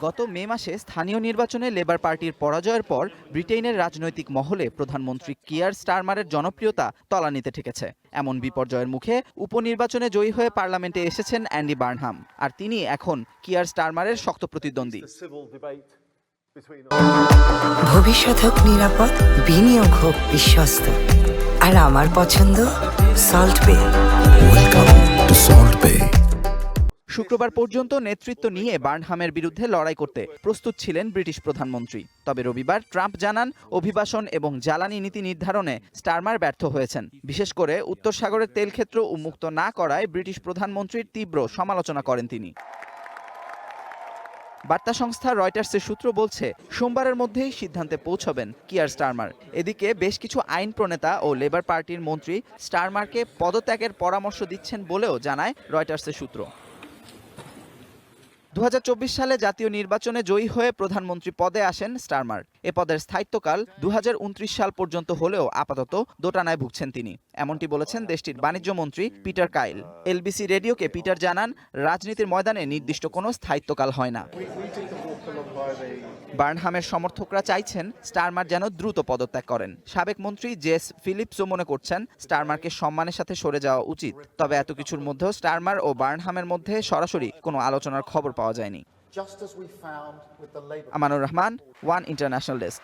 গত মে মাসে স্থানীয় নির্বাচনে লেবার পার্টির পরাজয়ের পর ব্রিটেনের রাজনৈতিক মহলে প্রধানমন্ত্রী কিয়ার স্টারমারের জনপ্রিয়তা তলানিতে ঠেকেছে। এমন বিপর্যয়ের মুখে উপনির্বাচনে জয়ী হয়ে পার্লামেন্টে এসেছেন অ্যান্ডি বার্নহাম, আর তিনি এখন কিয়ার স্টারমারের শক্ত প্রতিদ্বন্দ্বী। ভবিষ্যৎ হোক নিরাপদ, বিনিয়োগ হোক বিশ্বস্ত, আর আমার পছন্দ সল্ট বে। ওয়েলকাম টু সল্ট বে। শুক্রবার পর্যন্ত নেতৃত্ব নিয়ে বার্নহামের বিরুদ্ধে লড়াই করতে প্রস্তুত ছিলেন ব্রিটিশ প্রধানমন্ত্রী। তবে রবিবার ট্রাম্প জানান, অভিবাসন এবং জ্বালানি নীতি নির্ধারণে স্টারমার ব্যর্থ হয়েছেন। বিশেষ করে উত্তর সাগরের তেল ক্ষেত্র উন্মুক্ত না করায় ব্রিটিশ প্রধানমন্ত্রীর তীব্র সমালোচনা করেন তিনি। বার্তা সংস্থা রয়টার্সের সূত্র বলছে, সোমবারের মধ্যেই সিদ্ধান্তে পৌঁছবেন কিয়ার স্টারমার। এদিকে বেশ কিছু আইন প্রণেতা ও লেবার পার্টির মন্ত্রী স্টারমারকে পদত্যাগের পরামর্শ দিচ্ছেন বলেও জানায় রয়টার্সের সূত্র। 2024 সালে জাতীয় নির্বাচনে জয়ী হয়ে প্রধানমন্ত্রী পদে আসেন স্টারমার। এ পদের স্থায়িত্বকাল 2029 সাল পর্যন্ত হলেও আপাতত দোটানায় ভুগছেন তিনি, এমনটি বলেছেন দেশটির বাণিজ্য মন্ত্রী পিটার কাইল। এলবিসি রেডিওকে পিটার জানান, রাজনীতির ময়দানে নির্দিষ্ট কোনো স্থায়িত্বকাল হয় না। বার্নহামের সমর্থকরা চাইছেন স্টারমার যেন দ্রুত পদত্যাগ করেন। সাবেক মন্ত্রী জেস ফিলিপসও মনে করছেন আমানকে সম্মানের সাথে সরে যাওয়া উচিত। তবে এত কিছুর মধ্যেও স্টারমার ও বার্নহামের মধ্যে সরাসরি কোনো আলোচনার খবর পাওয়া যায়নি। Amanur Rahman, one international desk.